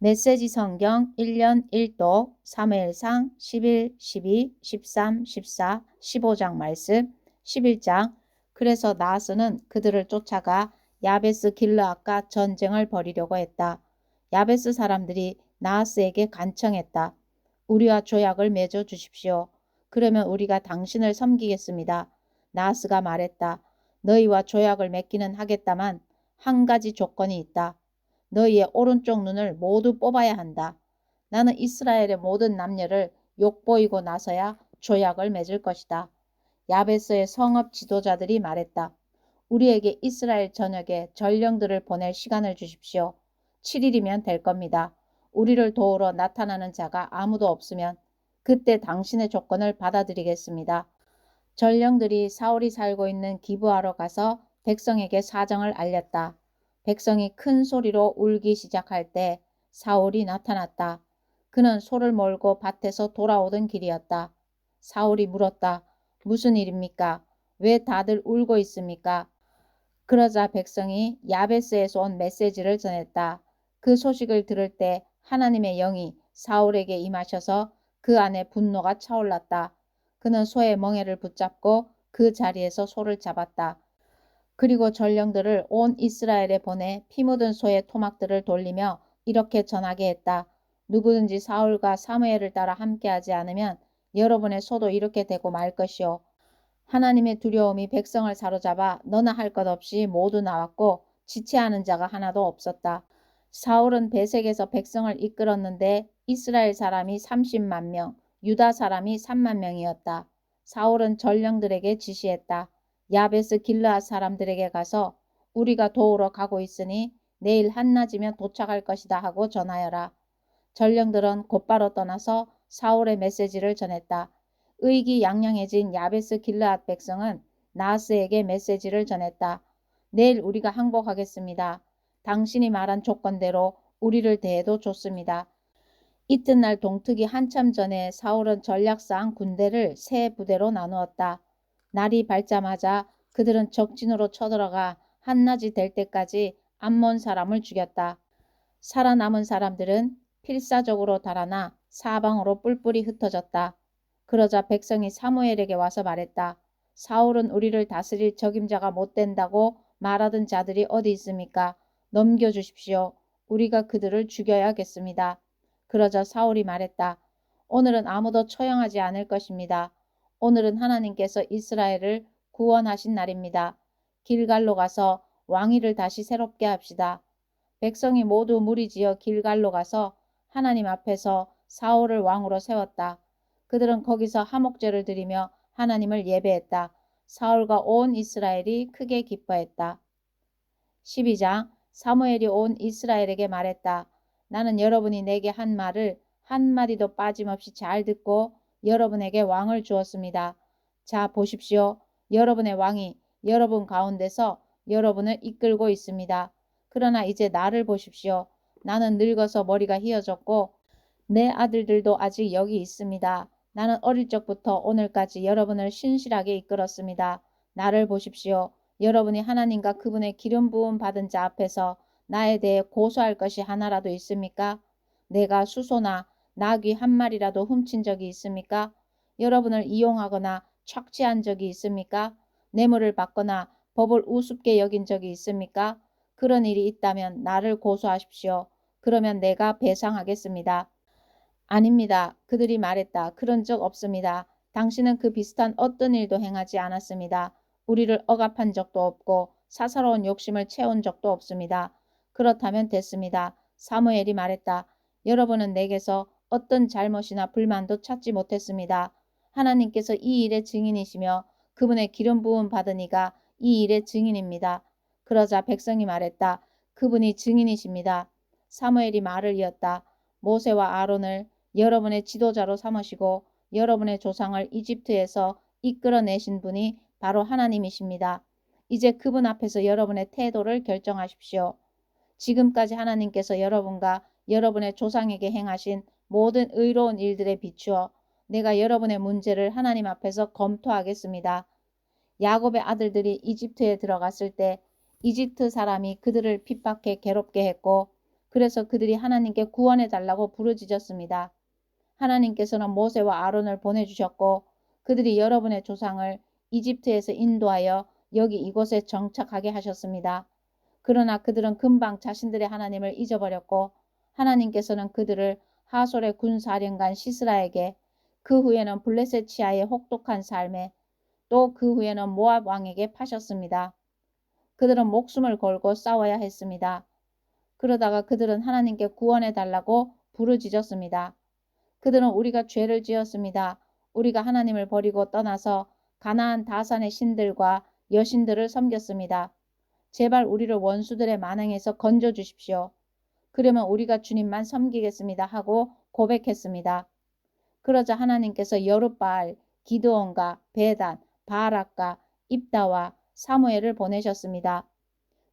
메시지 성경 1년 1독 사무엘상 11, 12, 13, 14, 15장 말씀 11장. 그래서 나하스는 그들을 쫓아가 야베스 길르앗과 전쟁을 벌이려고 했다. 야베스 사람들이 나하스에게 간청했다. 우리와 조약을 맺어 주십시오. 그러면 우리가 당신을 섬기겠습니다. 나하스가 말했다. 너희와 조약을 맺기는 하겠다만 한 가지 조건이 있다. 너희의 오른쪽 눈을 모두 뽑아야 한다. 나는 이스라엘의 모든 남녀를 욕보이고 나서야 조약을 맺을 것이다. 야베스의 성읍 지도자들이 말했다. 우리에게 이스라엘 전역에 전령들을 보낼 시간을 주십시오. 7일이면 될 겁니다. 우리를 도우러 나타나는 자가 아무도 없으면 그때 당신의 조건을 받아들이겠습니다. 전령들이 사울이 살고 있는 기브아로 가서 백성에게 사정을 알렸다. 백성이 큰 소리로 울기 시작할 때 사울이 나타났다. 그는 소를 몰고 밭에서 돌아오던 길이었다. 사울이 물었다. 무슨 일입니까? 왜 다들 울고 있습니까? 그러자 백성이 야베스에서 온 메시지를 전했다. 그 소식을 들을 때 하나님의 영이 사울에게 임하셔서 그 안에 분노가 차올랐다. 그는 소의 멍에를 붙잡고 그 자리에서 소를 잡았다. 그리고 전령들을 온 이스라엘에 보내 피 묻은 소의 토막들을 돌리며 이렇게 전하게 했다. 누구든지 사울과 사무엘을 따라 함께하지 않으면 여러분의 소도 이렇게 되고 말 것이요. 하나님의 두려움이 백성을 사로잡아 너나 할 것 없이 모두 나왔고 지체하는 자가 하나도 없었다. 사울은 베색에서 백성을 이끌었는데 이스라엘 사람이 30만 명, 유다 사람이 3만 명이었다. 사울은 전령들에게 지시했다. 야베스 길르앗 사람들에게 가서 우리가 도우러 가고 있으니 내일 한낮이면 도착할 것이다 하고 전하여라. 전령들은 곧바로 떠나서 사울의 메시지를 전했다. 의기양양해진 야베스 길르앗 백성은 나하스에게 메시지를 전했다. 내일 우리가 항복하겠습니다. 당신이 말한 조건대로 우리를 대해도 좋습니다. 이튿날 동트기 한참 전에 사울은 전략상 군대를 세 부대로 나누었다. 날이 밝자마자 그들은 적진으로 쳐들어가 한낮이 될 때까지 암몬 사람을 죽였다. 살아남은 사람들은 필사적으로 달아나 사방으로 뿔뿔이 흩어졌다. 그러자 백성이 사무엘에게 와서 말했다. 사울은 우리를 다스릴 적임자가 못 된다고 말하던 자들이 어디 있습니까? 넘겨주십시오. 우리가 그들을 죽여야겠습니다. 그러자 사울이 말했다. 오늘은 아무도 처형하지 않을 것입니다. 오늘은 하나님께서 이스라엘을 구원하신 날입니다. 길갈로 가서 왕위를 다시 새롭게 합시다. 백성이 모두 무리지어 길갈로 가서 하나님 앞에서 사울을 왕으로 세웠다. 그들은 거기서 화목제를 드리며 하나님을 예배했다. 사울과 온 이스라엘이 크게 기뻐했다. 12장. 사무엘이 온 이스라엘에게 말했다. 나는 여러분이 내게 한 말을 한마디도 빠짐없이 잘 듣고 여러분에게 왕을 주었습니다. 자, 보십시오. 여러분의 왕이 여러분 가운데서 여러분을 이끌고 있습니다. 그러나 이제 나를 보십시오. 나는 늙어서 머리가 휘어졌고 내 아들들도 아직 여기 있습니다. 나는 어릴 적부터 오늘까지 여러분을 신실하게 이끌었습니다. 나를 보십시오. 여러분이 하나님과 그분의 기름 부음 받은 자 앞에서 나에 대해 고소할 것이 하나라도 있습니까? 내가 수소나 나귀 한 마리라도 훔친 적이 있습니까? 여러분을 이용하거나 착취한 적이 있습니까? 뇌물을 받거나 법을 우습게 여긴 적이 있습니까? 그런 일이 있다면 나를 고소하십시오. 그러면 내가 배상하겠습니다. 아닙니다. 그들이 말했다. 그런 적 없습니다. 당신은 그 비슷한 어떤 일도 행하지 않았습니다. 우리를 억압한 적도 없고 사사로운 욕심을 채운 적도 없습니다. 그렇다면 됐습니다. 사무엘이 말했다. 여러분은 내게서 어떤 잘못이나 불만도 찾지 못했습니다. 하나님께서 이 일의 증인이시며 그분의 기름 부음 받은 이가 이 일의 증인입니다. 그러자 백성이 말했다. 그분이 증인이십니다. 사무엘이 말을 이었다. 모세와 아론을 여러분의 지도자로 삼으시고 여러분의 조상을 이집트에서 이끌어내신 분이 바로 하나님이십니다. 이제 그분 앞에서 여러분의 태도를 결정하십시오. 지금까지 하나님께서 여러분과 여러분의 조상에게 행하신 모든 의로운 일들에 비추어 내가 여러분의 문제를 하나님 앞에서 검토하겠습니다. 야곱의 아들들이 이집트에 들어갔을 때 이집트 사람이 그들을 핍박해 괴롭게 했고 그래서 그들이 하나님께 구원해 달라고 부르짖었습니다. 하나님께서는 모세와 아론을 보내주셨고 그들이 여러분의 조상을 이집트에서 인도하여 여기 이곳에 정착하게 하셨습니다. 그러나 그들은 금방 자신들의 하나님을 잊어버렸고 하나님께서는 그들을 하솔의 군사령관 시스라에게 그 후에는 블레셋 치하의 혹독한 삶에 또 그 후에는 모압 왕에게 파셨습니다. 그들은 목숨을 걸고 싸워야 했습니다. 그러다가 그들은 하나님께 구원해 달라고 부르짖었습니다. 그들은 우리가 죄를 지었습니다. 우리가 하나님을 버리고 떠나서 가나안 다산의 신들과 여신들을 섬겼습니다. 제발 우리를 원수들의 만행에서 건져 주십시오. 그러면 우리가 주님만 섬기겠습니다 하고 고백했습니다. 그러자 하나님께서 여룻바알, 기드온과 베단, 바락과 입다와 사무엘을 보내셨습니다.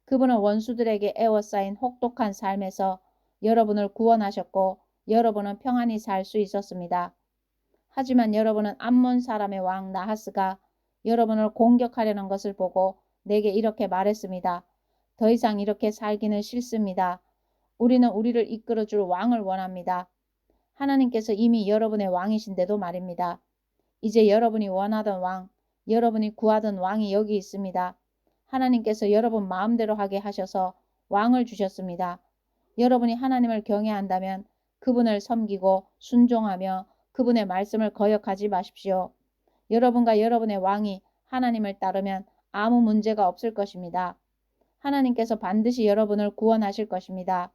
그분은 원수들에게 에워싸인 혹독한 삶에서 여러분을 구원하셨고 여러분은 평안히 살 수 있었습니다. 하지만 여러분은 암몬 사람의 왕 나하스가 여러분을 공격하려는 것을 보고 내게 이렇게 말했습니다. 더 이상 이렇게 살기는 싫습니다. 우리는 우리를 이끌어줄 왕을 원합니다. 하나님께서 이미 여러분의 왕이신데도 말입니다. 이제 여러분이 원하던 왕, 여러분이 구하던 왕이 여기 있습니다. 하나님께서 여러분 마음대로 하게 하셔서 왕을 주셨습니다. 여러분이 하나님을 경외한다면 그분을 섬기고 순종하며 그분의 말씀을 거역하지 마십시오. 여러분과 여러분의 왕이 하나님을 따르면 아무 문제가 없을 것입니다. 하나님께서 반드시 여러분을 구원하실 것입니다.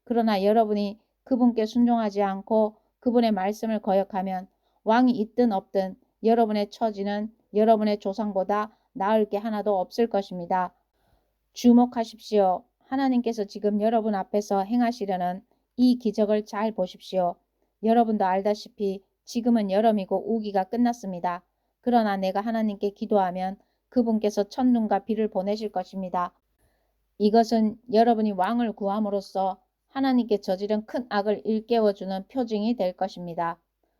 그러나 여러분이 그분께 순종하지 않고 그분의 말씀을 거역하면 왕이 있든 없든 여러분의 처지는 여러분의 조상보다 나을 게 하나도 없을 것입니다. 주목하십시오. 하나님께서 지금 여러분 앞에서 행하시려는 이 기적을 잘 보십시오. 여러분도 알다시피 지금은 여름이고 우기가 끝났습니다. 그러나 내가 하나님께 기도하면 그분께서 천둥과 비를 보내실 것입니다. 이것은 여러분이 왕을 구함으로써 하나님께 저지른 큰 악을 일깨워주는 표징이 될 것입니다.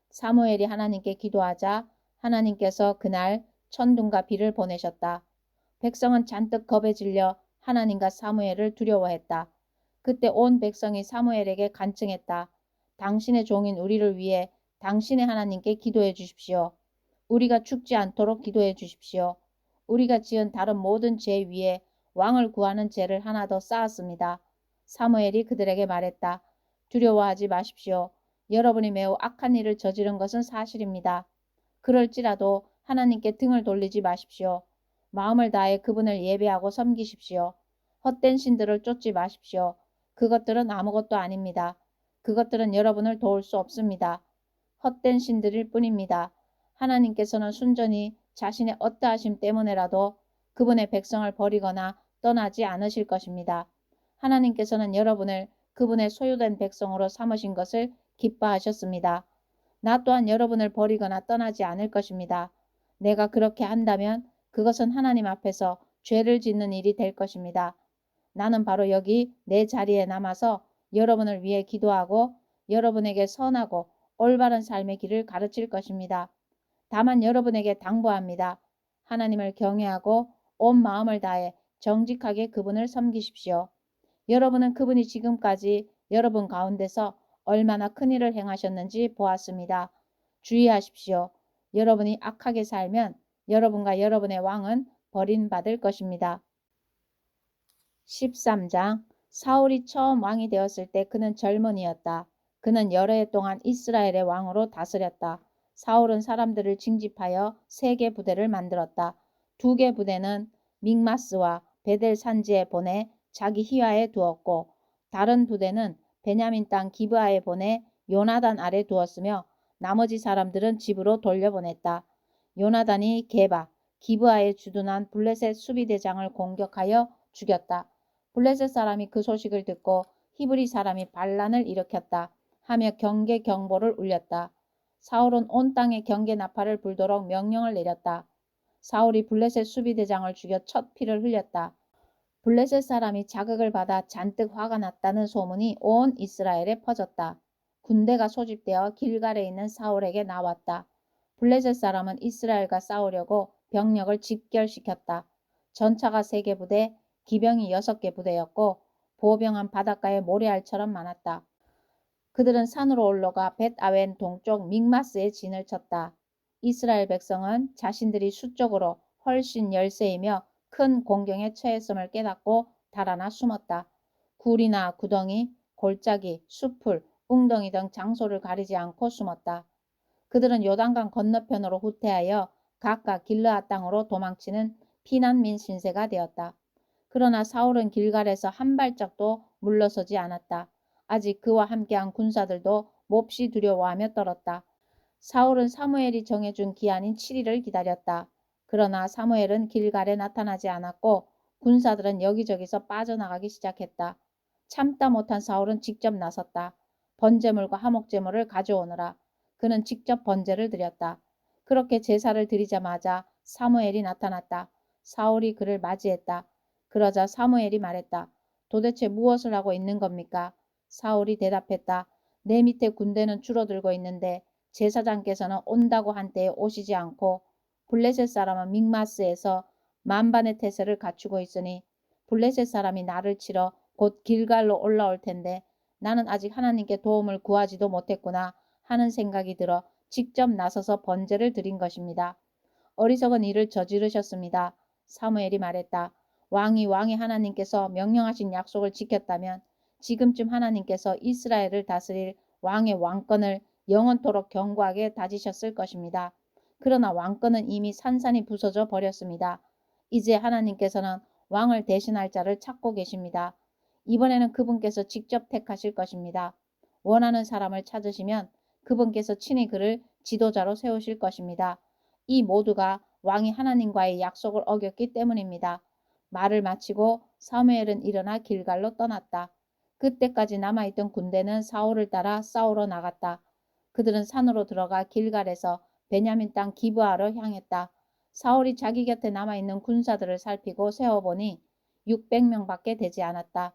사무엘이 하나님께 기도하자 하나님께서 그날 천둥과 비를 보내셨다. 백성은 잔뜩 겁에 질려 하나님과 사무엘을 두려워했다. 그때 온 백성이 사무엘에게 간청했다. 당신의 종인 우리를 위해 당신의 하나님께 기도해 주십시오. 우리가 죽지 않도록 기도해 주십시오. 우리가 지은 다른 모든 죄 위에 왕을 구하는 죄를 하나 더 쌓았습니다. 사무엘이 그들에게 말했다. 두려워하지 마십시오. 여러분이 매우 악한 일을 저지른 것은 사실입니다. 그럴지라도 하나님께 등을 돌리지 마십시오. 마음을 다해 그분을 예배하고 섬기십시오. 헛된 신들을 쫓지 마십시오. 그것들은 아무것도 아닙니다. 그것들은 여러분을 도울 수 없습니다. 헛된 신들일 뿐입니다. 하나님께서는 순전히 자신의 어떠하심 때문에라도 그분의 백성을 버리거나 떠나지 않으실 것입니다. 하나님께서는 여러분을 그분의 소유된 백성으로 삼으신 것을 기뻐하셨습니다. 나 또한 여러분을 버리거나 떠나지 않을 것입니다. 내가 그렇게 한다면 그것은 하나님 앞에서 죄를 짓는 일이 될 것입니다. 나는 바로 여기 내 자리에 남아서 여러분을 위해 기도하고 여러분에게 선하고 올바른 삶의 길을 가르칠 것입니다. 다만 여러분에게 당부합니다. 하나님을 경외하고 온 마음을 다해 정직하게 그분을 섬기십시오. 여러분은 그분이 지금까지 여러분 가운데서 얼마나 큰 일을 행하셨는지 보았습니다. 주의하십시오. 여러분이 악하게 살면 여러분과 여러분의 왕은 버림받을 것입니다. 13장 사울이 처음 왕이 되었을 때 그는 젊은이였다. 그는 여러 해 동안 이스라엘의 왕으로 다스렸다. 사울은 사람들을 징집하여 3개 부대를 만들었다. 2개 부대는 믹마스와 베델 산지에 보내 자기 희화에 두었고 다른 부대는 베냐민 땅 기브아에 보내 요나단 아래 두었으며 나머지 사람들은 집으로 돌려보냈다. 요나단이 게바, 기브아에 주둔한 블레셋 수비대장을 공격하여 죽였다. 블레셋 사람이 그 소식을 듣고 히브리 사람이 반란을 일으켰다 하며 경계 경보를 울렸다. 사울은 온 땅에 경계 나팔을 불도록 명령을 내렸다. 사울이 블레셋 수비대장을 죽여 첫 피를 흘렸다. 블레셋 사람이 자극을 받아 잔뜩 화가 났다는 소문이 온 이스라엘에 퍼졌다. 군대가 소집되어 길갈에 있는 사울에게 나왔다. 블레셋 사람은 이스라엘과 싸우려고 병력을 집결시켰다. 전차가 3개 부대, 기병이 6개 부대였고 보병한 바닷가의 모래알처럼 많았다. 그들은 산으로 올라가 벳아웬 동쪽 믹마스에 진을 쳤다. 이스라엘 백성은 자신들이 수적으로 훨씬 열세이며 큰 공경에 처했음을 깨닫고 달아나 숨었다. 굴이나 구덩이, 골짜기, 숲을, 웅덩이 등 장소를 가리지 않고 숨었다. 그들은 요단강 건너편으로 후퇴하여 각각 길르앗 땅으로 도망치는 피난민 신세가 되었다. 그러나 사울은 길갈에서 한 발짝도 물러서지 않았다. 아직 그와 함께한 군사들도 몹시 두려워하며 떨었다. 사울은 사무엘이 정해준 기한인 7일을 기다렸다. 그러나 사무엘은 길갈에 나타나지 않았고 군사들은 여기저기서 빠져나가기 시작했다. 참다 못한 사울은 직접 나섰다. 번제물과 화목제물을 가져오느라 그는 직접 번제를 드렸다. 그렇게 제사를 드리자마자 사무엘이 나타났다. 사울이 그를 맞이했다. 그러자 사무엘이 말했다. 도대체 무엇을 하고 있는 겁니까? 사울이 대답했다. 내 밑에 군대는 줄어들고 있는데 제사장께서는 온다고 한 때에 오시지 않고 블레셋 사람은 믹마스에서 만반의 태세를 갖추고 있으니 블레셋 사람이 나를 치러 곧 길갈로 올라올 텐데 나는 아직 하나님께 도움을 구하지도 못했구나 하는 생각이 들어 직접 나서서 번제를 드린 것입니다. 어리석은 일을 저지르셨습니다. 사무엘이 말했다. 왕이 하나님께서 명령하신 약속을 지켰다면 지금쯤 하나님께서 이스라엘을 다스릴 왕의 왕권을 영원토록 견고하게 다지셨을 것입니다. 그러나 왕권은 이미 산산이 부서져 버렸습니다. 이제 하나님께서는 왕을 대신할 자를 찾고 계십니다. 이번에는 그분께서 직접 택하실 것입니다. 원하는 사람을 찾으시면 그분께서 친히 그를 지도자로 세우실 것입니다. 이 모두가 왕이 하나님과의 약속을 어겼기 때문입니다. 말을 마치고 사무엘은 일어나 길갈로 떠났다. 그때까지 남아있던 군대는 사울을 따라 싸우러 나갔다. 그들은 산으로 들어가 길갈에서 베냐민 땅 기브아로 향했다. 사울이 자기 곁에 남아있는 군사들을 살피고 세어보니 600명밖에 되지 않았다.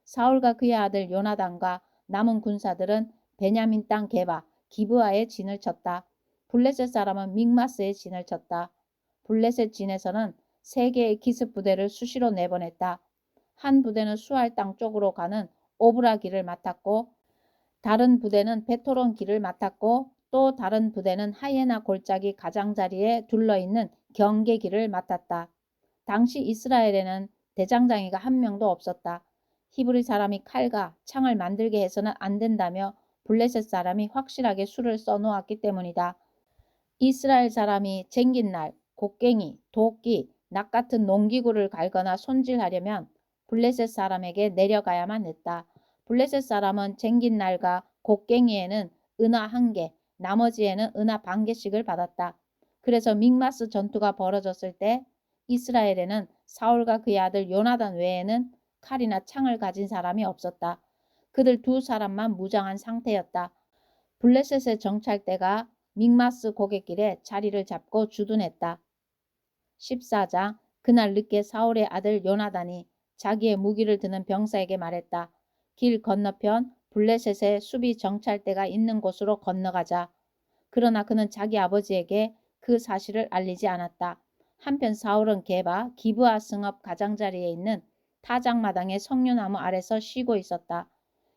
사울과 그의 아들 요나단과 남은 군사들은 베냐민 땅 게바, 기브아에 진을 쳤다. 블레셋 사람은 믹마스에 진을 쳤다. 블레셋 진에서는 3개의 기습 부대를 수시로 내보냈다. 한 부대는 수알 땅 쪽으로 가는 오브라 길을 맡았고 다른 부대는 베토론 길을 맡았고 또 다른 부대는 하예나 골짜기 가장자리에 둘러있는 경계 길을 맡았다. 당시 이스라엘에는 대장장이가 한 명도 없었다. 히브리 사람이 칼과 창을 만들게 해서는 안 된다며 블레셋 사람이 확실하게 수를 써놓았기 때문이다. 이스라엘 사람이 쟁긴 날, 곡괭이, 도끼, 낫 같은 농기구를 갈거나 손질하려면 블레셋 사람에게 내려가야만 했다. 블레셋 사람은 쟁긴 날과 곡괭이에는 은화 1개, 나머지에는 은화 반 개씩을 받았다. 그래서 믹마스 전투가 벌어졌을 때 이스라엘에는 사울과 그의 아들 요나단 외에는 칼이나 창을 가진 사람이 없었다. 그들 2사람만 무장한 상태였다. 블레셋의 정찰대가 믹마스 고갯길에 자리를 잡고 주둔했다. 14장 그날 늦게 사울의 아들 요나단이 자기의 무기를 드는 병사에게 말했다. 길 건너편 블레셋의 수비 정찰대가 있는 곳으로 건너가자. 그러나 그는 자기 아버지에게 그 사실을 알리지 않았다. 한편 사울은 게바 기브아 성읍 가장자리에 있는 타작마당의 석류나무 아래서 쉬고 있었다.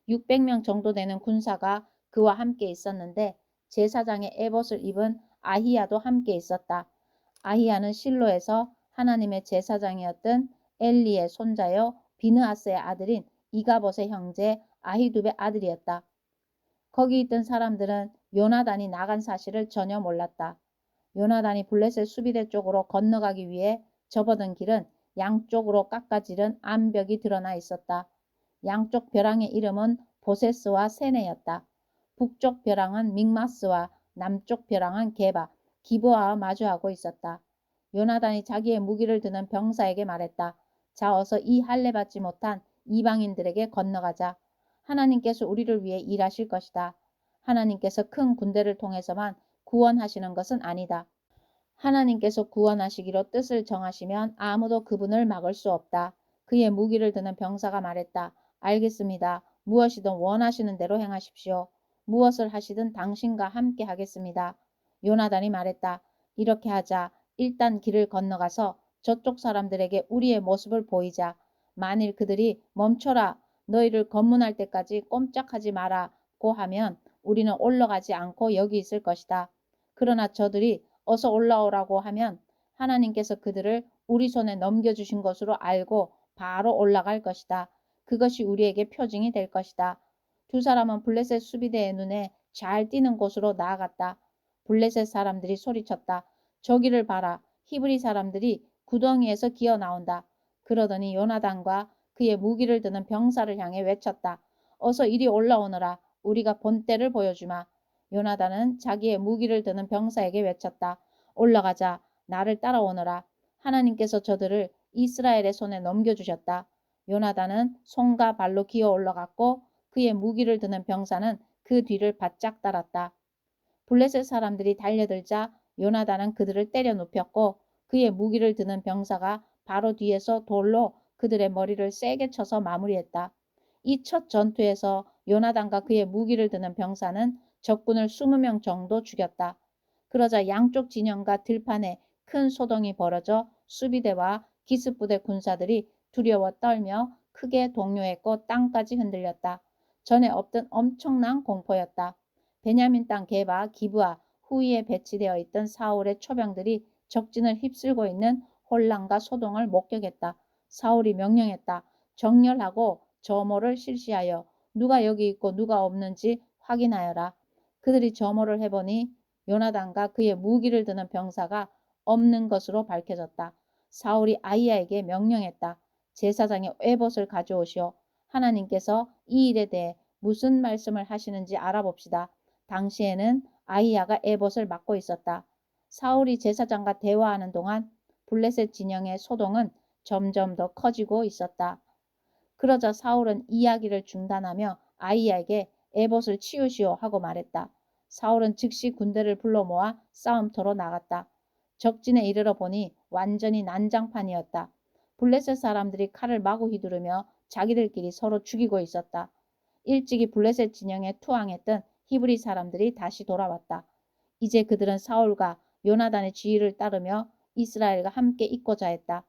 600명 정도 되는 군사가 그와 함께 있었는데 제사장의 에봇을 입은 아히야도 함께 있었다. 아히야는 실로에서 하나님의 제사장이었던 엘리의 손자요 비느하스의 아들인 이가봇의 형제 아히둡의 아들이었다. 거기 있던 사람들은 요나단이 나간 사실을 전혀 몰랐다. 요나단이 블레셋 수비대 쪽으로 건너가기 위해 접어든 길은 양쪽으로 깎아지른 암벽이 드러나 있었다. 양쪽 벼랑의 이름은 보세스와 세네였다. 북쪽 벼랑은 믹마스와 남쪽 벼랑은 게바, 기브아와 마주하고 있었다. 요나단이 자기의 무기를 드는 병사에게 말했다. 자 어서 이 할례 받지 못한 이방인들에게 건너가자. 하나님께서 우리를 위해 일하실 것이다. 하나님께서 큰 군대를 통해서만 구원하시는 것은 아니다. 하나님께서 구원하시기로 뜻을 정하시면 아무도 그분을 막을 수 없다. 그의 무기를 드는 병사가 말했다. 알겠습니다. 무엇이든 원하시는 대로 행하십시오. 무엇을 하시든 당신과 함께 하겠습니다. 요나단이 말했다. 이렇게 하자. 일단 길을 건너가서 저쪽 사람들에게 우리의 모습을 보이자. 만일 그들이 멈춰라. 너희를 검문할 때까지 꼼짝하지 마라고 하면 우리는 올라가지 않고 여기 있을 것이다. 그러나 저들이 어서 올라오라고 하면 하나님께서 그들을 우리 손에 넘겨주신 것으로 알고 바로 올라갈 것이다. 그것이 우리에게 표징이 될 것이다. 두 사람은 블레셋 수비대의 눈에 잘 띄는 곳으로 나아갔다. 블레셋 사람들이 소리쳤다. 저기를 봐라. 히브리 사람들이 구덩이에서 기어 나온다. 그러더니 요나단과 그의 무기를 드는 병사를 향해 외쳤다. 어서 이리 올라오너라. 우리가 본때를 보여주마. 요나단은 자기의 무기를 드는 병사에게 외쳤다. 올라가자. 나를 따라오너라. 하나님께서 저들을 이스라엘의 손에 넘겨주셨다. 요나단은 손과 발로 기어 올라갔고 그의 무기를 드는 병사는 그 뒤를 바짝 따랐다. 블레셋 사람들이 달려들자 요나단은 그들을 때려 눕혔고 그의 무기를 드는 병사가 바로 뒤에서 돌로 그들의 머리를 세게 쳐서 마무리했다. 이 첫 전투에서 요나단과 그의 무기를 드는 병사는 적군을 20명 정도 죽였다. 그러자 양쪽 진영과 들판에 큰 소동이 벌어져 수비대와 기습부대 군사들이 두려워 떨며 크게 동요했고 땅까지 흔들렸다. 전에 없던 엄청난 공포였다. 베냐민 땅 게바, 기브아, 후위에 배치되어 있던 사울의 초병들이 적진을 휩쓸고 있는 혼란과 소동을 목격했다. 사울이 명령했다. 정렬하고 점호를 실시하여 누가 여기 있고 누가 없는지 확인하여라. 그들이 점호를 해보니 요나단과 그의 무기를 드는 병사가 없는 것으로 밝혀졌다. 사울이 아이야에게 명령했다. 제사장의 에봇을 가져오시오. 하나님께서 이 일에 대해 무슨 말씀을 하시는지 알아봅시다. 당시에는 아이야가 에봇을 맡고 있었다. 사울이 제사장과 대화하는 동안 블레셋 진영의 소동은 점점 더 커지고 있었다. 그러자 사울은 이야기를 중단하며 아이야에게 에봇을 치우시오 하고 말했다. 사울은 즉시 군대를 불러 모아 싸움터로 나갔다. 적진에 이르러 보니 완전히 난장판이었다. 블레셋 사람들이 칼을 마구 휘두르며 자기들끼리 서로 죽이고 있었다. 일찍이 블레셋 진영에 투항했던 히브리 사람들이 다시 돌아왔다. 이제 그들은 사울과 요나단의 지휘를 따르며 이스라엘과 함께 있고자 했다.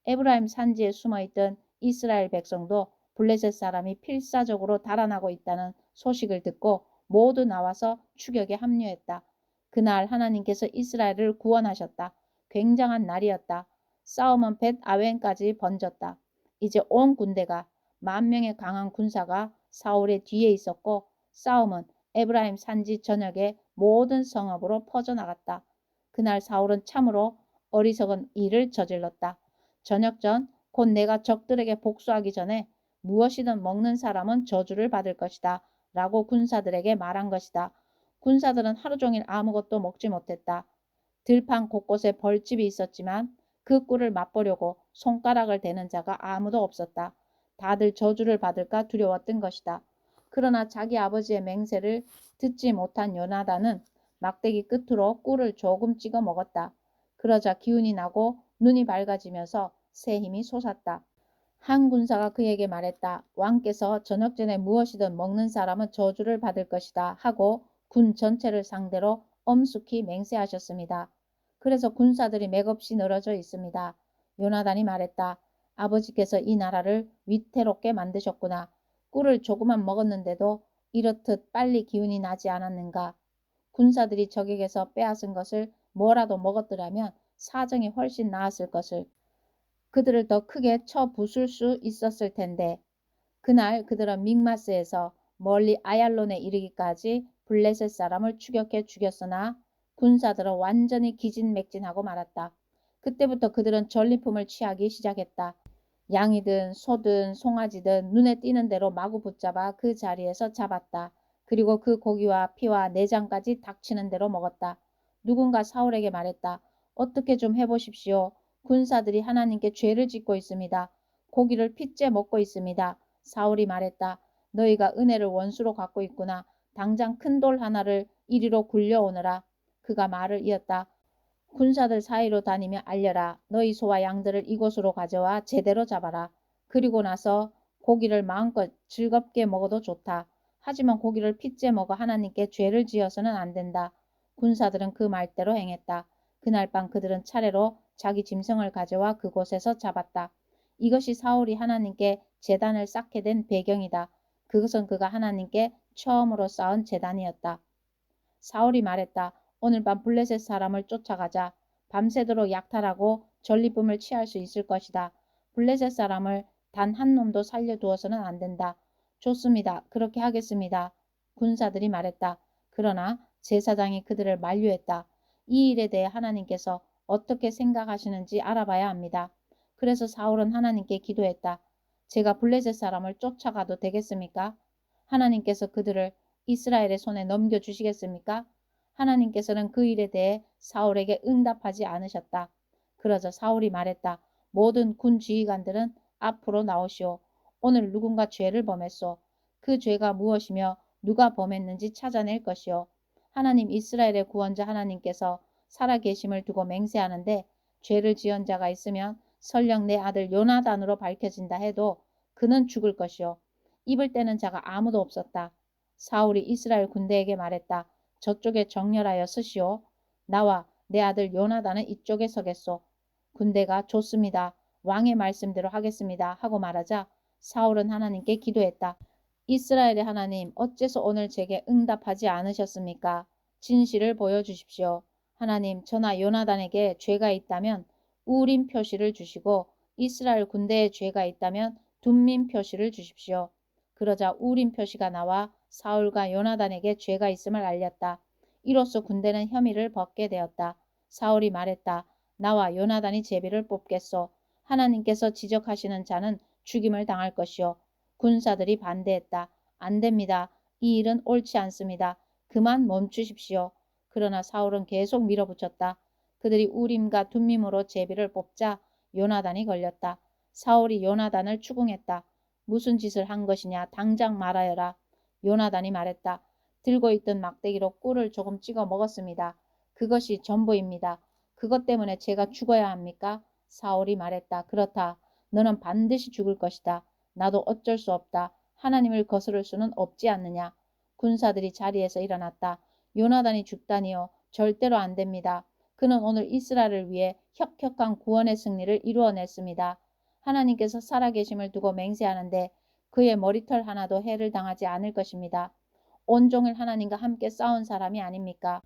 에브라임 산지에 숨어있던 이스라엘 백성도 블레셋 사람이 필사적으로 달아나고 있다는 소식을 듣고 모두 나와서 추격에 합류했다. 그날 하나님께서 이스라엘을 구원하셨다. 굉장한 날이었다. 싸움은 벳 아웬까지 번졌다. 이제 온 군대가 10,000명의 강한 군사가 사울의 뒤에 있었고 싸움은 에브라임 산지 전역의 모든 성읍으로 퍼져나갔다. 그날 사울은 참으로 어리석은 일을 저질렀다. 저녁 전 곧 내가 적들에게 복수하기 전에 무엇이든 먹는 사람은 저주를 받을 것이다 라고 군사들에게 말한 것이다. 군사들은 하루 종일 아무것도 먹지 못했다. 들판 곳곳에 벌집이 있었지만 그 꿀을 맛보려고 손가락을 대는 자가 아무도 없었다. 다들 저주를 받을까 두려웠던 것이다. 그러나 자기 아버지의 맹세를 듣지 못한 요나단은 막대기 끝으로 꿀을 조금 찍어 먹었다. 그러자 기운이 나고 눈이 밝아지면서 새 힘이 솟았다. 한 군사가 그에게 말했다. 왕께서 저녁 전에 무엇이든 먹는 사람은 저주를 받을 것이다 하고 군 전체를 상대로 엄숙히 맹세하셨습니다. 그래서 군사들이 맥없이 늘어져 있습니다. 요나단이 말했다. 아버지께서 이 나라를 위태롭게 만드셨구나. 꿀을 조금만 먹었는데도 이렇듯 빨리 기운이 나지 않았는가. 군사들이 적에게서 빼앗은 것을 뭐라도 먹었더라면 사정이 훨씬 나았을 것을. 그들을 더 크게 쳐 부술 수 있었을 텐데. 그날 그들은 믹마스에서 멀리 아얄론에 이르기까지 블레셋 사람을 추격해 죽였으나 군사들은 완전히 기진맥진하고 말았다. 그때부터 그들은 전리품을 취하기 시작했다. 양이든 소든 송아지든 눈에 띄는 대로 마구 붙잡아 그 자리에서 잡았다. 그리고 그 고기와 피와 내장까지 닥치는 대로 먹었다. 누군가 사울에게 말했다. 어떻게 좀 해보십시오. 군사들이 하나님께 죄를 짓고 있습니다. 고기를 핏째 먹고 있습니다. 사울이 말했다. 너희가 은혜를 원수로 갖고 있구나. 당장 큰 돌 하나를 이리로 굴려오너라. 그가 말을 이었다. 군사들 사이로 다니며 알려라. 너희 소와 양들을 이곳으로 가져와 제대로 잡아라. 그리고 나서 고기를 마음껏 즐겁게 먹어도 좋다. 하지만 고기를 핏째 먹어 하나님께 죄를 지어서는 안 된다. 군사들은 그 말대로 행했다. 그날 밤 그들은 차례로 자기 짐승을 가져와 그곳에서 잡았다. 이것이 사울이 하나님께 제단을 쌓게 된 배경이다. 그것은 그가 하나님께 처음으로 쌓은 제단이었다. 사울이 말했다. 오늘 밤 블레셋 사람을 쫓아가자. 밤새도록 약탈하고 전리품을 취할 수 있을 것이다. 블레셋 사람을 단 한 놈도 살려두어서는 안 된다. 좋습니다. 그렇게 하겠습니다. 군사들이 말했다. 그러나 제사장이 그들을 만류했다. 이 일에 대해 하나님께서 어떻게 생각하시는지 알아봐야 합니다. 그래서 사울은 하나님께 기도했다. 제가 블레셋 사람을 쫓아가도 되겠습니까? 하나님께서 그들을 이스라엘의 손에 넘겨주시겠습니까? 하나님께서는 그 일에 대해 사울에게 응답하지 않으셨다. 그러자 사울이 말했다. 모든 군 지휘관들은 앞으로 나오시오. 오늘 누군가 죄를 범했소. 그 죄가 무엇이며 누가 범했는지 찾아낼 것이오. 하나님 이스라엘의 구원자 하나님께서 살아계심을 두고 맹세하는데 죄를 지은 자가 있으면 설령 내 아들 요나단으로 밝혀진다 해도 그는 죽을 것이오. 입을 떼는 자가 아무도 없었다. 사울이 이스라엘 군대에게 말했다. 저쪽에 정렬하여 서시오. 나와 내 아들 요나단은 이쪽에 서겠소. 군대가 좋습니다. 왕의 말씀대로 하겠습니다. 하고 말하자 사울은 하나님께 기도했다. 이스라엘의 하나님, 어째서 오늘 제게 응답하지 않으셨습니까? 진실을 보여주십시오. 하나님, 저나 요나단에게 죄가 있다면 우림 표시를 주시고 이스라엘 군대에 죄가 있다면 둠민 표시를 주십시오. 그러자 우림 표시가 나와 사울과 요나단에게 죄가 있음을 알렸다. 이로써 군대는 혐의를 벗게 되었다. 사울이 말했다. 나와 요나단이 제비를 뽑겠소. 하나님께서 지적하시는 자는 죽임을 당할 것이요. 군사들이 반대했다. 안 됩니다. 이 일은 옳지 않습니다. 그만 멈추십시오. 그러나 사울은 계속 밀어붙였다. 그들이 우림과 둠밈으로 제비를 뽑자 요나단이 걸렸다. 사울이 요나단을 추궁했다. 무슨 짓을 한 것이냐 당장 말하여라. 요나단이 말했다. 들고 있던 막대기로 꿀을 조금 찍어 먹었습니다. 그것이 전부입니다. 그것 때문에 제가 죽어야 합니까? 사울이 말했다. 그렇다. 너는 반드시 죽을 것이다. 나도 어쩔 수 없다. 하나님을 거스를 수는 없지 않느냐. 군사들이 자리에서 일어났다. 요나단이 죽다니요. 절대로 안 됩니다. 그는 오늘 이스라엘을 위해 혁혁한 구원의 승리를 이루어냈습니다. 하나님께서 살아계심을 두고 맹세하는데 그의 머리털 하나도 해를 당하지 않을 것입니다. 온종일 하나님과 함께 싸운 사람이 아닙니까?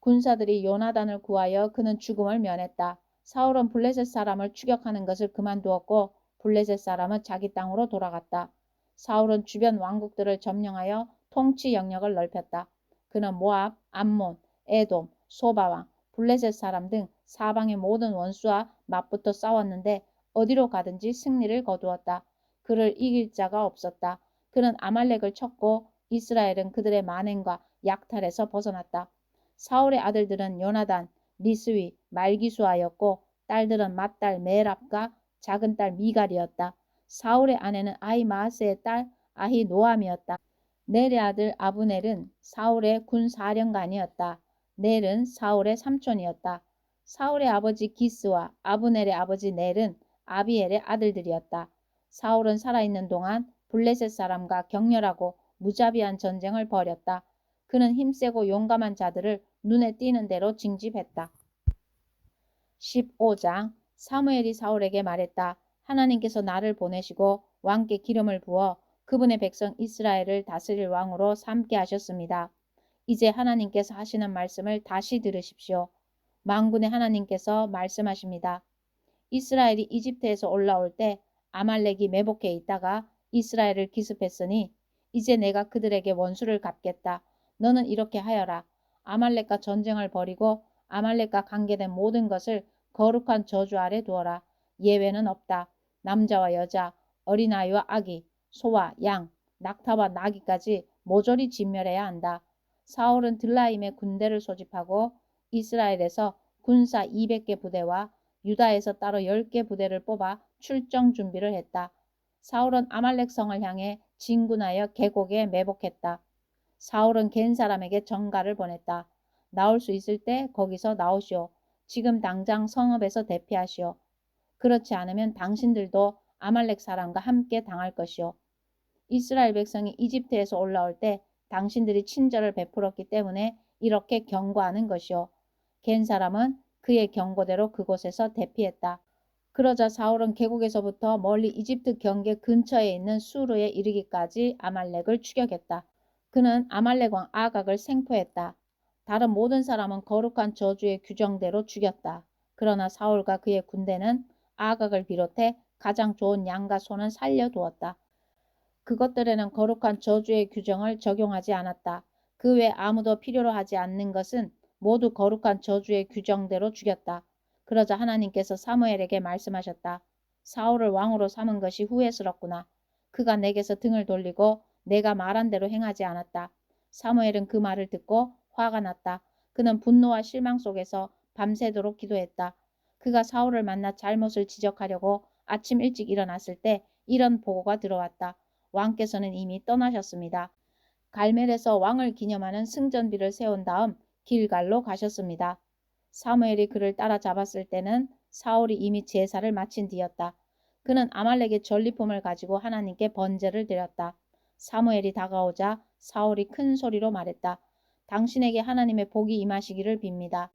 군사들이 요나단을 구하여 그는 죽음을 면했다. 사울은 블레셋 사람을 추격하는 것을 그만두었고 블레셋 사람은 자기 땅으로 돌아갔다. 사울은 주변 왕국들을 점령하여 통치 영역을 넓혔다. 그는 모압, 암몬, 에돔, 소바왕, 블레셋 사람 등 사방의 모든 원수와 맞붙어 싸웠는데 어디로 가든지 승리를 거두었다. 그를 이길 자가 없었다. 그는 아말렉을 쳤고 이스라엘은 그들의 만행과 약탈에서 벗어났다. 사울의 아들들은 요나단, 리스위, 말기수아였고 딸들은 맏딸 메랍과 작은 딸 미갈이었다. 사울의 아내는 아히마아스의 딸 아히노암이었다. 넬의 아들 아브넬은 사울의 군사령관이었다. 넬은 사울의 삼촌이었다. 사울의 아버지 기스와 아브넬의 아버지 넬은 아비엘의 아들들이었다. 사울은 살아있는 동안 블레셋 사람과 격렬하고 무자비한 전쟁을 벌였다. 그는 힘세고 용감한 자들을 눈에 띄는 대로 징집했다. 15장 사무엘이 사울에게 말했다. 하나님께서 나를 보내시고 왕께 기름을 부어 그분의 백성 이스라엘을 다스릴 왕으로 삼게 하셨습니다. 이제 하나님께서 하시는 말씀을 다시 들으십시오. 만군의 하나님께서 말씀하십니다. 이스라엘이 이집트에서 올라올 때 아말렉이 매복해 있다가 이스라엘을 기습했으니 이제 내가 그들에게 원수를 갚겠다. 너는 이렇게 하여라. 아말렉과 전쟁을 벌이고 아말렉과 관계된 모든 것을 거룩한 저주 아래 두어라. 예외는 없다. 남자와 여자, 어린아이와 아기, 소와 양, 낙타와 나귀까지 모조리 진멸해야 한다. 사울은 들라임의 군대를 소집하고 이스라엘에서 군사 200개 부대와 유다에서 따로 10개 부대를 뽑아 출정 준비를 했다. 사울은 아말렉 성을 향해 진군하여 계곡에 매복했다. 사울은 겐 사람에게 전가를 보냈다. 나올 수 있을 때 거기서 나오시오. 지금 당장 성읍에서 대피하시오. 그렇지 않으면 당신들도 아말렉 사람과 함께 당할 것이오. 이스라엘 백성이 이집트에서 올라올 때 당신들이 친절을 베풀었기 때문에 이렇게 경고하는 것이오. 겐 사람은 그의 경고대로 그곳에서 대피했다. 그러자 사울은 계곡에서부터 멀리 이집트 경계 근처에 있는 수르에 이르기까지 아말렉을 추격했다. 그는 아말렉 왕 아각을 생포했다. 다른 모든 사람은 거룩한 저주의 규정대로 죽였다. 그러나 사울과 그의 군대는 아각을 비롯해 가장 좋은 양과 소는 살려두었다. 그것들에는 거룩한 저주의 규정을 적용하지 않았다. 그 외 아무도 필요로 하지 않는 것은 모두 거룩한 저주의 규정대로 죽였다. 그러자 하나님께서 사무엘에게 말씀하셨다. 사울을 왕으로 삼은 것이 후회스럽구나. 그가 내게서 등을 돌리고 내가 말한 대로 행하지 않았다. 사무엘은 그 말을 듣고 화가 났다. 그는 분노와 실망 속에서 밤새도록 기도했다. 그가 사울을 만나 잘못을 지적하려고 아침 일찍 일어났을 때 이런 보고가 들어왔다. 왕께서는 이미 떠나셨습니다. 갈멜에서 왕을 기념하는 승전비를 세운 다음 길갈로 가셨습니다. 사무엘이 그를 따라잡았을 때는 사울이 이미 제사를 마친 뒤였다. 그는 아말렉의 전리품을 가지고 하나님께 번제를 드렸다. 사무엘이 다가오자 사울이 큰 소리로 말했다. 당신에게 하나님의 복이 임하시기를 빕니다.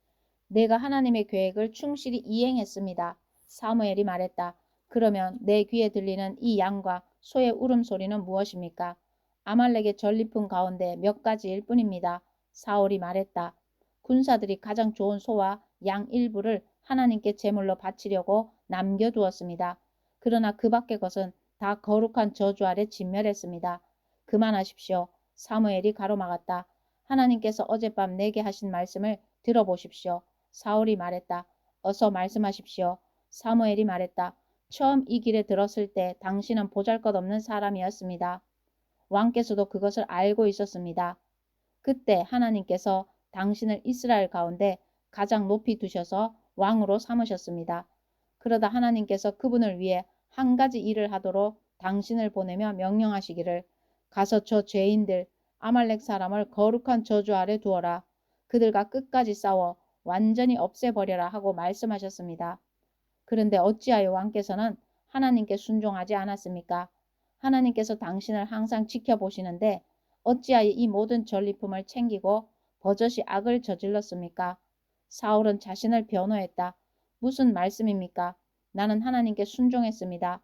내가 하나님의 계획을 충실히 이행했습니다. 사무엘이 말했다. 그러면 내 귀에 들리는 이 양과 소의 울음소리는 무엇입니까? 아말렉의 전리품 가운데 몇 가지일 뿐입니다. 사울이 말했다. 군사들이 가장 좋은 소와 양 일부를 하나님께 제물로 바치려고 남겨두었습니다. 그러나 그 밖의 것은 다 거룩한 저주 아래 진멸했습니다. 그만하십시오. 사무엘이 가로막았다. 하나님께서 어젯밤 내게 하신 말씀을 들어보십시오. 사울이 말했다. 어서 말씀하십시오. 사무엘이 말했다. 처음 이 길에 들었을 때 당신은 보잘것없는 사람이었습니다. 왕께서도 그것을 알고 있었습니다. 그때 하나님께서 당신을 이스라엘 가운데 가장 높이 두셔서 왕으로 삼으셨습니다. 그러다 하나님께서 그분을 위해 한 가지 일을 하도록 당신을 보내며 명령하시기를 가서 저 죄인들 아말렉 사람을 거룩한 저주 아래 두어라. 그들과 끝까지 싸워 완전히 없애버려라 하고 말씀하셨습니다. 그런데 어찌하여 왕께서는 하나님께 순종하지 않았습니까? 하나님께서 당신을 항상 지켜보시는데 어찌하여 이 모든 전리품을 챙기고 버젓이 악을 저질렀습니까? 사울은 자신을 변호했다. 무슨 말씀입니까? 나는 하나님께 순종했습니다.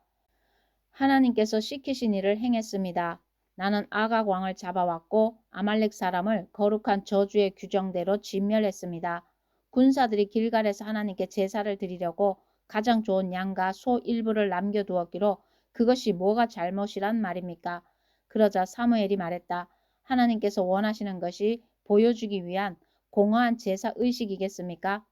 하나님께서 시키신 일을 행했습니다. 나는 아각 왕을 잡아왔고 아말렉 사람을 거룩한 저주의 규정대로 진멸했습니다. 군사들이 길갈에서 하나님께 제사를 드리려고 가장 좋은 양과 소 일부를 남겨두었기로 그것이 뭐가 잘못이란 말입니까? 그러자 사무엘이 말했다. 하나님께서 원하시는 것이 보여주기 위한 공허한 제사 의식이겠습니까?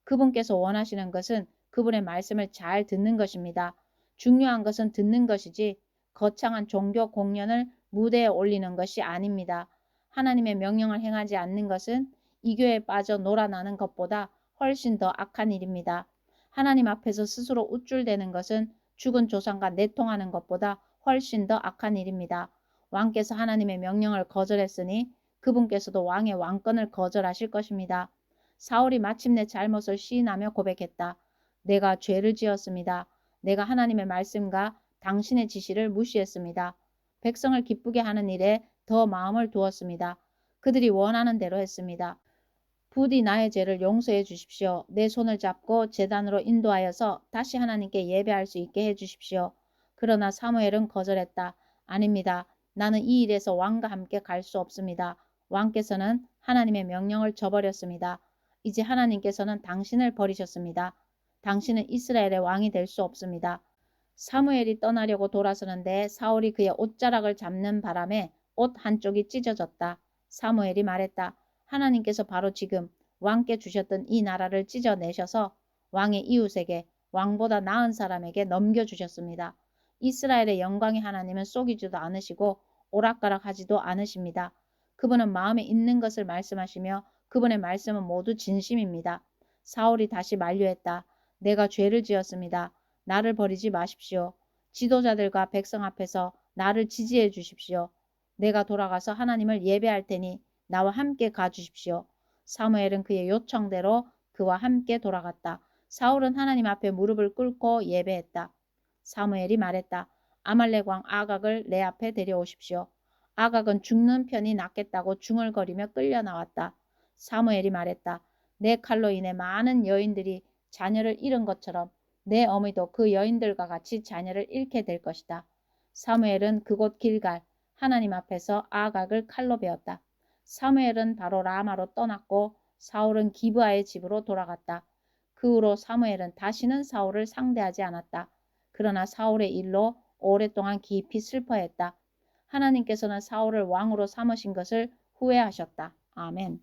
그분께서 원하시는 것은 그분의 말씀을 잘 듣는 것입니다. 중요한 것은 듣는 것이지 거창한 종교 공연을 무대에 올리는 것이 아닙니다. 하나님의 명령을 행하지 않는 것은 이교에 빠져 놀아나는 것보다 훨씬 더 악한 일입니다. 하나님 앞에서 스스로 우쭐대는 것은 죽은 조상과 내통하는 것보다 훨씬 더 악한 일입니다. 왕께서 하나님의 명령을 거절했으니 그분께서도 왕의 왕권을 거절하실 것입니다. 사울이 마침내 잘못을 시인하며 고백했다. 내가 죄를 지었습니다. 내가 하나님의 말씀과 당신의 지시를 무시했습니다. 백성을 기쁘게 하는 일에 더 마음을 두었습니다. 그들이 원하는 대로 했습니다. 부디 나의 죄를 용서해 주십시오. 내 손을 잡고 제단으로 인도하여서 다시 하나님께 예배할 수 있게 해 주십시오. 그러나 사무엘은 거절했다. 아닙니다. 나는 이 일에서 왕과 함께 갈 수 없습니다. 왕께서는 하나님의 명령을 저버렸습니다. 이제 하나님께서는 당신을 버리셨습니다. 당신은 이스라엘의 왕이 될 수 없습니다. 사무엘이 떠나려고 돌아서는데 사울이 그의 옷자락을 잡는 바람에 옷 한쪽이 찢어졌다. 사무엘이 말했다. 하나님께서 바로 지금 왕께 주셨던 이 나라를 찢어내셔서 왕의 이웃에게 왕보다 나은 사람에게 넘겨주셨습니다. 이스라엘의 영광의 하나님은 속이지도 않으시고 오락가락하지도 않으십니다. 그분은 마음에 있는 것을 말씀하시며 그분의 말씀은 모두 진심입니다. 사울이 다시 만류했다. 내가 죄를 지었습니다. 나를 버리지 마십시오. 지도자들과 백성 앞에서 나를 지지해 주십시오. 내가 돌아가서 하나님을 예배할 테니 나와 함께 가주십시오. 사무엘은 그의 요청대로 그와 함께 돌아갔다. 사울은 하나님 앞에 무릎을 꿇고 예배했다. 사무엘이 말했다. 아말렉 왕 아각을 내 앞에 데려오십시오. 아각은 죽는 편이 낫겠다고 중얼거리며 끌려 나왔다. 사무엘이 말했다. 내 칼로 인해 많은 여인들이 자녀를 잃은 것처럼 내 어미도 그 여인들과 같이 자녀를 잃게 될 것이다. 사무엘은 그곳 길갈 하나님 앞에서 아각을 칼로 베었다. 사무엘은 바로 라마로 떠났고 사울은 기브아의 집으로 돌아갔다. 그 후로 사무엘은 다시는 사울을 상대하지 않았다. 그러나 사울의 일로 오랫동안 깊이 슬퍼했다. 하나님께서는 사울을 왕으로 삼으신 것을 후회하셨다. 아멘.